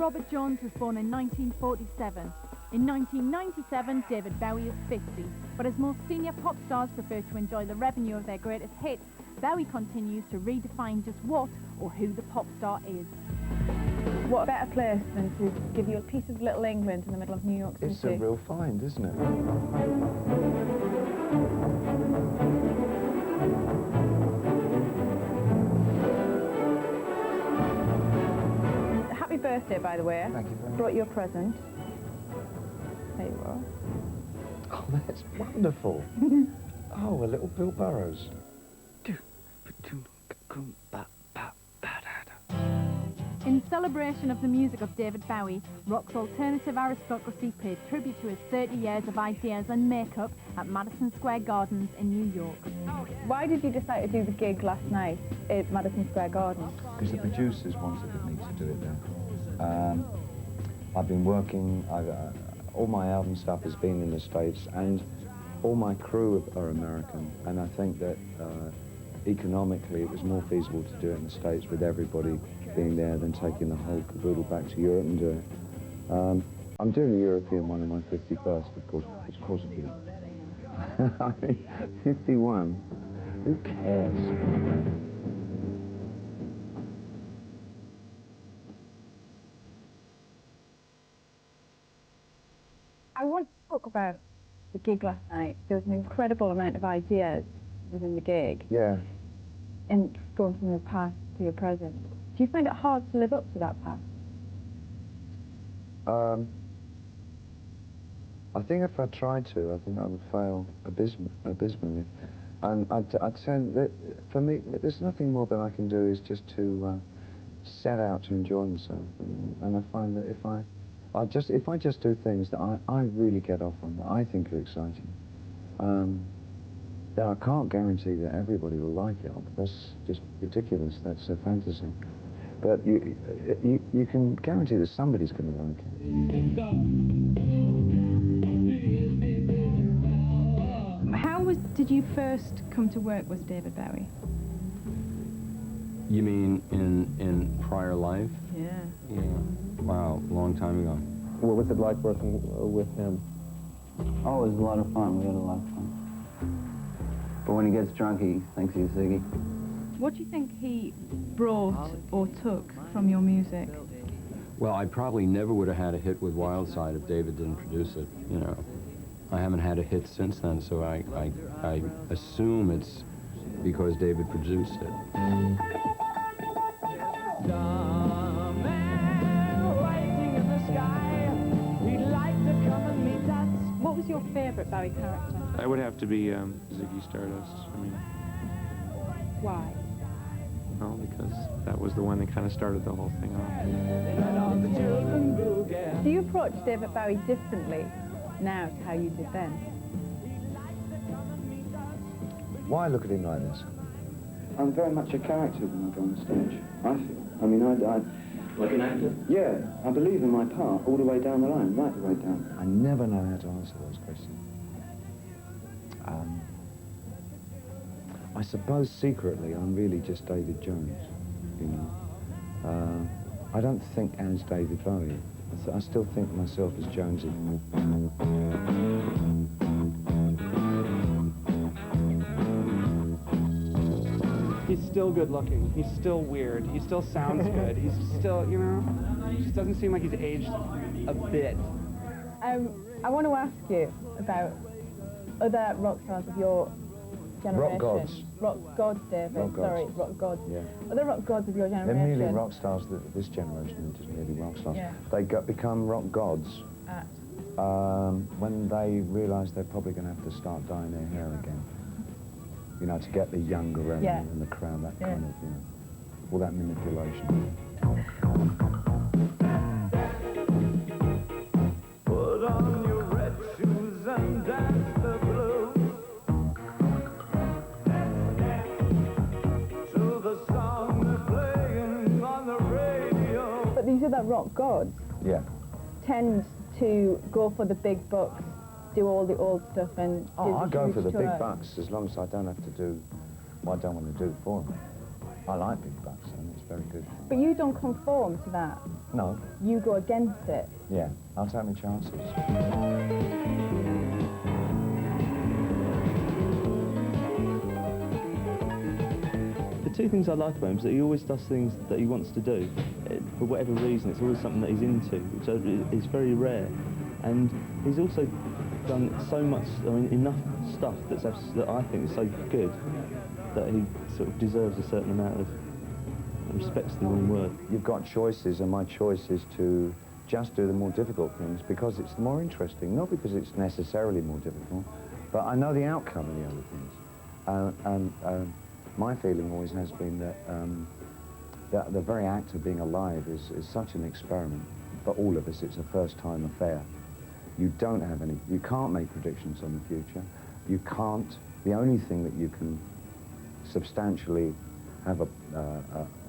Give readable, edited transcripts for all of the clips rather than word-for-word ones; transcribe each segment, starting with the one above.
Robert Jones was born in 1947. In 1997, David Bowie is 50, but as most senior pop stars prefer to enjoy the revenue of their greatest hits, Bowie continues to redefine just what or who the pop star is. What better place than to give you a piece of Little England in the middle of New York City? It's a real find, isn't it? Happy birthday, by the way. Thank you very much. Brought you a present. There you are. Oh, that's wonderful. Oh, a little Bill Burroughs. In celebration of the music of David Bowie, Rock's Alternative Aristocracy paid tribute to his 30 years of ideas and makeup at Madison Square Gardens in New York. Why did you decide to do the gig last night at Madison Square Gardens? Because the producers wanted me to do it there. I've been working, all my album stuff has been in the States, and all my crew are American, and I think that economically it was more feasible to do it in the States with everybody being there than taking the whole caboodle back to Europe and do it. I'm doing the European one on my 51st, of course I do. I mean, 51, who cares? I want to talk about the gig last night. There was an incredible amount of ideas within the gig. Yeah. And going from your past to your present. Do you find it hard to live up to that past? I think if I tried to, I think I would fail abysmally. And I'd say that for me, there's nothing more that I can do is just to set out to enjoy myself. And I find that if I just do things that I really get off on, that I think are exciting, then I can't guarantee that everybody will like it. That's just ridiculous. That's a fantasy. But you can guarantee that somebody's going to like it. How did you first come to work with David Bowie? You mean in prior life? Yeah. Yeah. Wow, long time ago. What was it like working with him? Oh, it was a lot of fun. We had a lot of fun. But when he gets drunk, he thinks he's Ziggy. What do you think he brought or took from your music? Well, I probably never would have had a hit with Wild Side if David didn't produce it, you know. I haven't had a hit since then, so I assume it's because David produced it. What was your favourite Bowie character? That would have to be Ziggy Stardust. I mean, Why? well, because that was the one that kind of started the whole thing off. Do you approach David Bowie differently now to how you did then? Why look at him like this? I'm very much a character when I go on stage, I feel. I mean, Like an actor? yeah, I believe in my part all the way down the line, right the way down. I never know how to answer those questions. I suppose secretly I'm really just David Jones, you know. I don't think as David Bowie. I still think myself as Jonesy. He's still good looking. He's still weird. He still sounds good. He's still, you know, he just doesn't seem like he's aged a bit. I want to ask you about other rock stars of your generation. Rock gods. Rock gods, David. Rock gods. Sorry, rock gods. Yeah. Other rock gods of your They're generation. merely rock stars, this generation are just merely rock stars. Yeah. They become rock gods when they realise they're probably going to have to start dyeing their hair again. You know, to get the younger remnant in the crowd, that kind of, you know, all that manipulation. Put on your red shoes and dance the blues to the song they're playing on the radio. But these other rock gods tend to go for the big bucks, do all the old stuff and Oh, I go for the tour. big bucks as long as I don't have to do what I don't want to do for them. I like big bucks, and it's very good. But you don't conform to that. No, You go against it. yeah, I'll take my chances. The two things I like about him is that he always does things that he wants to do. For whatever reason, it's always something that he's into, which is very rare. And he's also done so much, I mean, enough stuff that I think is so good that he sort of deserves a certain amount of, respect's the wrong word. You've got choices, and my choice is to just do the more difficult things because it's more interesting, not because it's necessarily more difficult, but I know the outcome of the other things. My feeling always has been that the very act of being alive is such an experiment. For all of us, it's a first-time affair. You can't make predictions on the future. You can't. The only thing that you can substantially have a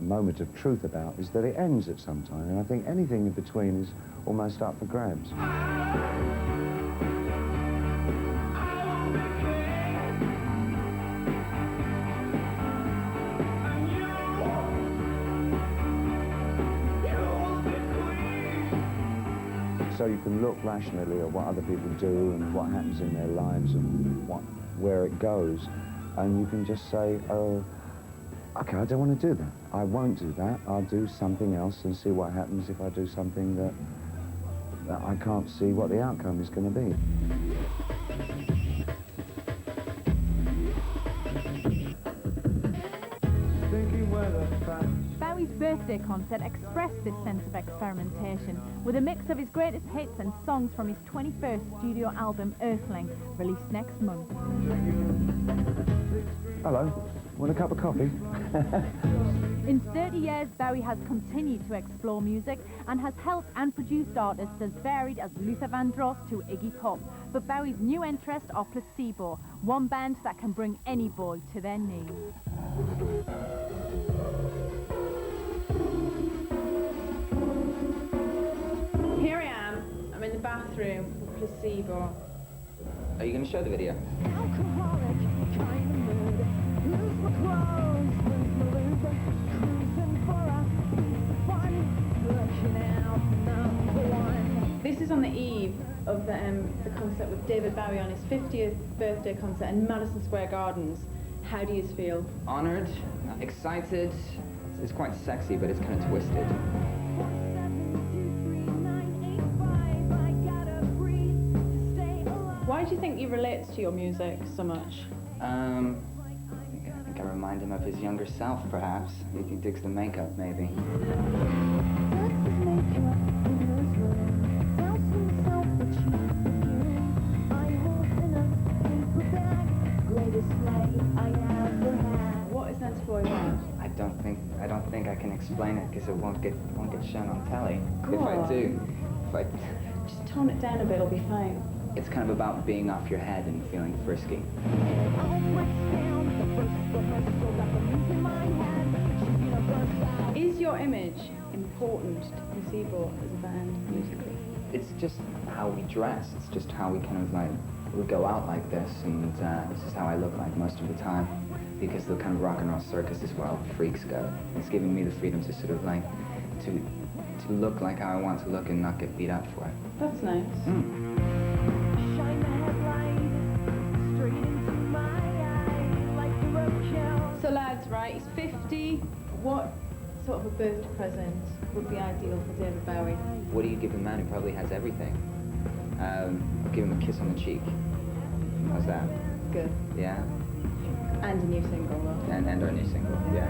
moment of truth about is that it ends at some time, and I think anything in between is almost up for grabs. So you can look rationally at what other people do and what happens in their lives and where it goes, and you can just say, oh, okay, I don't want to do that. I won't do that. I'll do something else and see what happens if I do something that I can't see what the outcome is going to be. Bowie's birthday concert expressed this sense of experimentation with a mix of his greatest hits and songs from his 21st studio album, Earthling, released next month. Hello, want a cup of coffee? In 30 years, Bowie has continued to explore music and has helped and produced artists as varied as Luther Vandross to Iggy Pop. But Bowie's new interests are Placebo, one band that can bring any boy to their knees. Here I am. I'm in the bathroom with Placebo. Are you going to show the video? Alcoholic kind of mood. Lose my clothes, lose my lube. Cruising for a piece of fun. Looking out for #1. This is on the eve of the concert with David Bowie on his 50th birthday concert in Madison Square Gardens. How do you feel? Honored, excited. It's quite sexy, but it's kind of twisted. Why do you think he relates to your music so much? I think I remind him of his younger self, perhaps. He digs the makeup, maybe. What is that boy like? I don't think I can explain it because it won't get shown on telly. Cool. If I Just tone it down a bit, it'll be fine. it's kind of about being off your head and feeling frisky. Is your image important to Placebo as a band musically? It's just how we dress. It's just how we kind of like, we go out like this, and it's just how I look like most of the time. Because the kind of rock and roll circus is where all the freaks go. It's giving me the freedom to sort of like, to look like how I want to look and not get beat up for it. That's nice. So lads, right, he's 50. What sort of a birthday present would be ideal for David Bowie? What do you give a man who probably has everything? Give him a kiss on the cheek. How's that? Good. Yeah? And a new single, though. And our new single, yeah.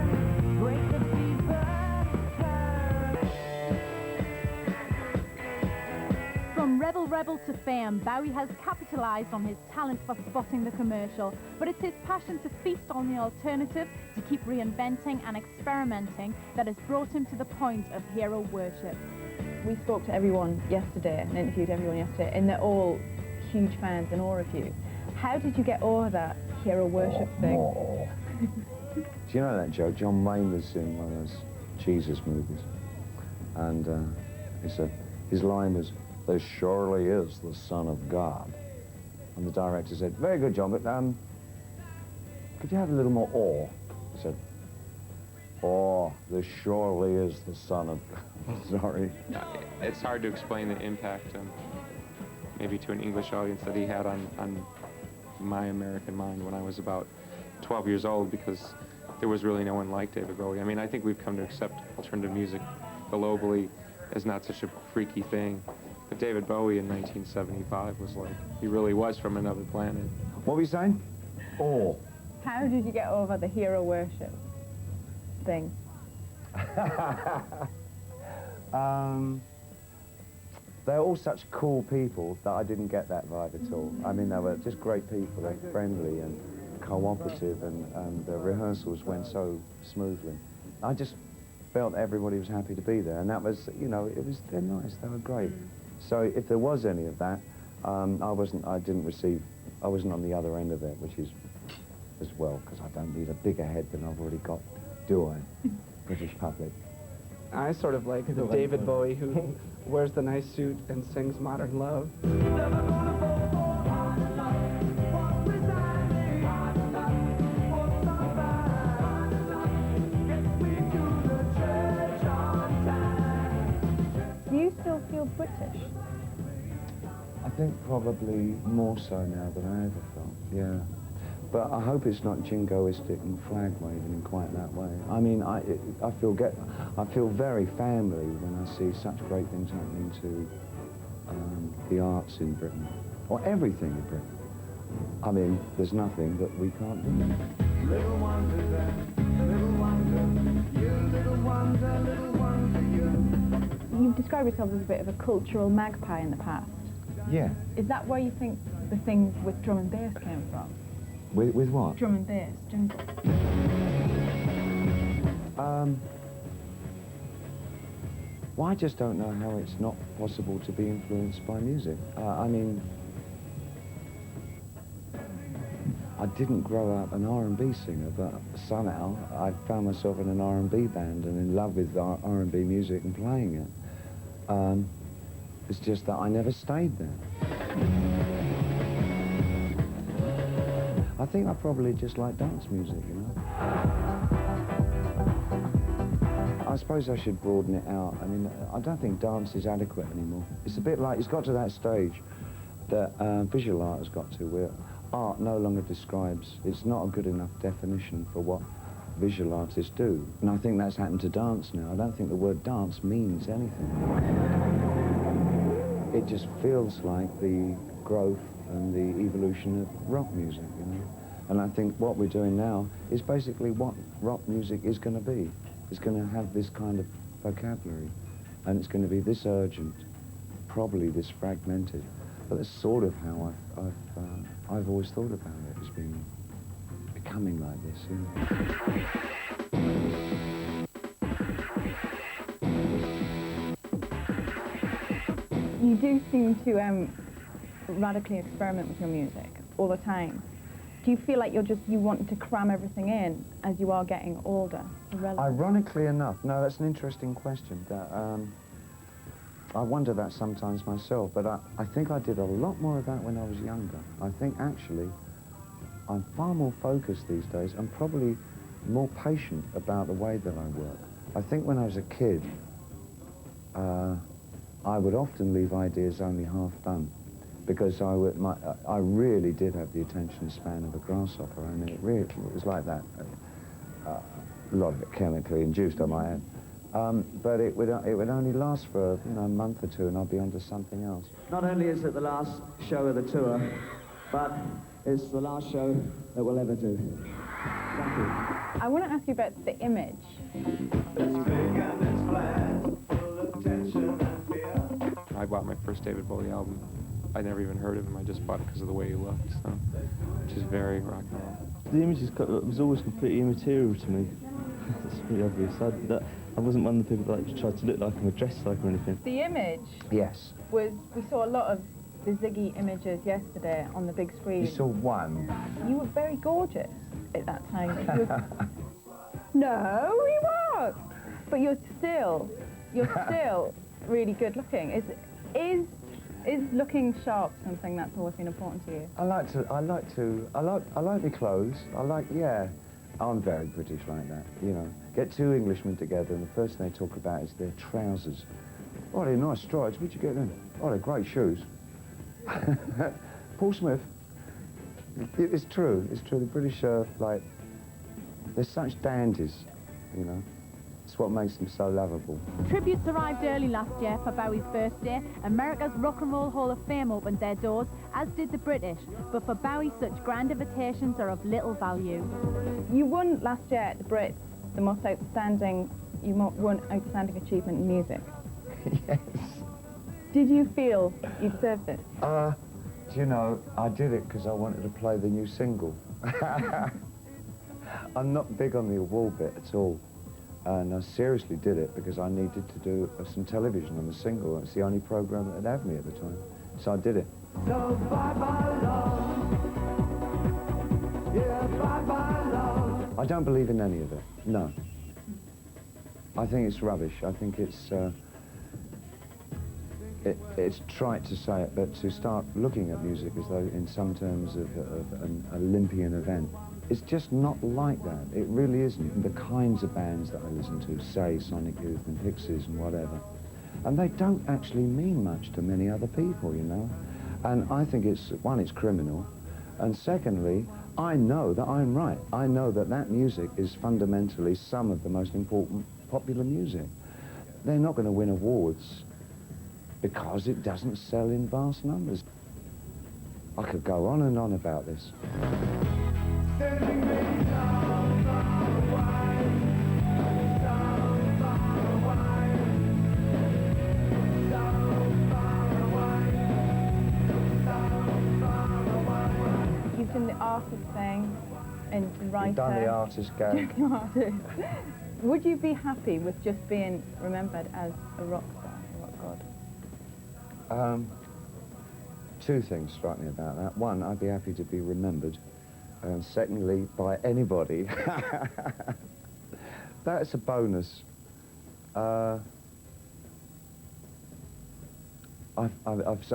From rebel to fame, Bowie has capitalised on his talent for spotting the commercial, but it's his passion to feast on the alternative, to keep reinventing and experimenting, that has brought him to the point of hero worship. We spoke to everyone yesterday and interviewed everyone yesterday, and they're all huge fans and awe of you. How did you get over that hero worship thing? Do you know that joke? John Wayne was in one of those Jesus movies, and he said, his line was, "This surely is the Son of God." And the director said, "Very good, John, but could you have a little more awe?" He said, Oh, this surely is the son of... Sorry. It's hard to explain the impact, maybe to an English audience, that he had on my American mind when I was about 12 years old, because there was really no one like David Bowie. I mean, I think we've come to accept alternative music globally as not such a freaky thing. But David Bowie in 1975 was like, he really was from another planet. What were you saying? Oh. How did you get over the hero worship thing? They're all such cool people that I didn't get that vibe at all. I mean, they were just great people. They're friendly and cooperative, and the rehearsals went so smoothly. I just felt everybody was happy to be there, and that was, you know, they're nice, they were great. So if there was any of that, I wasn't on the other end of it, which is as well, because I don't need a bigger head than I've already got, do I, British public? I sort of like David Bowie, who wears the nice suit and sings Modern Love. Do you still feel British? I think probably more so now than I ever felt, yeah. But I hope it's not jingoistic and flag waving in quite that way. I mean, I feel very family when I see such great things happening to the arts in Britain, or everything in Britain. I mean, there's nothing that we can't do. Little wonder then, little wonder, you little wonder, you. You've described yourself as a bit of a cultural magpie in the past. Yeah. Is that where you think the thing with drum and bass came from? With what? Drum and bass. Well, I just don't know how it's not possible to be influenced by music. I mean, I didn't grow up an R&B singer, but somehow I found myself in an R&B band and in love with R&B music and playing it. It's just that I never stayed there. I think I probably just like dance music, you know. I suppose I should broaden it out. I mean, I don't think dance is adequate anymore. It's a bit like, it's got to that stage that visual art has got to, where art no longer describes, it's not a good enough definition for what visual artists do. And I think that's happened to dance now. I don't think the word dance means anything. It just feels like the growth and the evolution of rock music, you know. And I think what we're doing now is basically what rock music is going to be. It's going to have this kind of vocabulary, and it's going to be this urgent, probably this fragmented. But that's sort of how I've always thought about it, as being becoming like this, you know. You do seem to radically experiment with your music all the time. Do you feel like you want to cram everything in as you are getting older? Ironically enough, no, that's an interesting question. I wonder that sometimes myself, but I think I did a lot more of that when I was younger. I think actually I'm far more focused these days and probably more patient about the way that I work. I think when I was a kid, I would often leave ideas only half done, because I really did have the attention span of a grasshopper, and it was like that. A lot of it chemically induced, I might add. But it would only last for a month or two, and I'll be onto something else. Not only is it the last show of the tour, but it's the last show that we'll ever do. Thank you. I want to ask you about the image. I bought my first David Bowie album. I never even heard of him. I just bought it because of the way he looked, so, which is very rock and roll. The image was always completely immaterial to me. It's pretty obvious. I wasn't one of the people that tried to look like him or dress like him or anything. The image Yes. we saw a lot of the Ziggy images yesterday on the big screen. You saw one. You were very gorgeous at that time. No, you weren't. But you're still really good looking. Is looking sharp something that's always been important to you? I like the clothes. I'm very British like that, you know. Get two Englishmen together and the first thing they talk about is their trousers. Oh, they're nice strides. Where'd you get them? Oh, they're great shoes. Paul Smith. It's true. It's true. The British are like, they're such dandies, you know. It's what makes them so lovable. Tributes arrived early last year for Bowie's birthday. America's Rock and Roll Hall of Fame opened their doors, as did the British. But for Bowie, such grand invitations are of little value. You won last year at the Brits the most outstanding, won outstanding achievement in music. Yes. Did you feel you deserved it? Do you know, I did it because I wanted to play the new single. I'm not big on the award bit at all. And I seriously did it because I needed to do some television on the single. It's the only program that would have me at the time. So I did it. So bye-bye love. Yeah, bye-bye love. I don't believe in any of it, no. I think it's rubbish. I think it's trite to say it, but to start looking at music as though in some terms of an Olympian event, it's just not like that. It really isn't. The kinds of bands that I listen to, say Sonic Youth and Pixies and whatever, and they don't actually mean much to many other people, you know. And I think it's, one, it's criminal, and secondly, I know that I'm right. I know that that music is fundamentally some of the most important popular music. They're not going to win awards because it doesn't sell in vast numbers. I could go on and on about this. You've done the artist thing and writer. You've done the artist gag. Artist. Would you be happy with just being remembered as a rock star, a rock god? Two things strike me about that. One, I'd be happy to be remembered. And secondly, by anybody. That's a bonus. I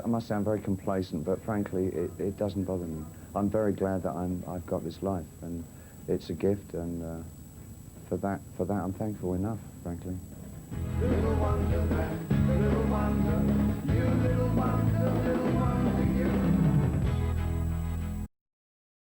must sound very complacent, but frankly, it doesn't bother me. I'm very glad that I've got this life, and it's a gift, and for that I'm thankful enough, frankly. Little wonder, little wonder.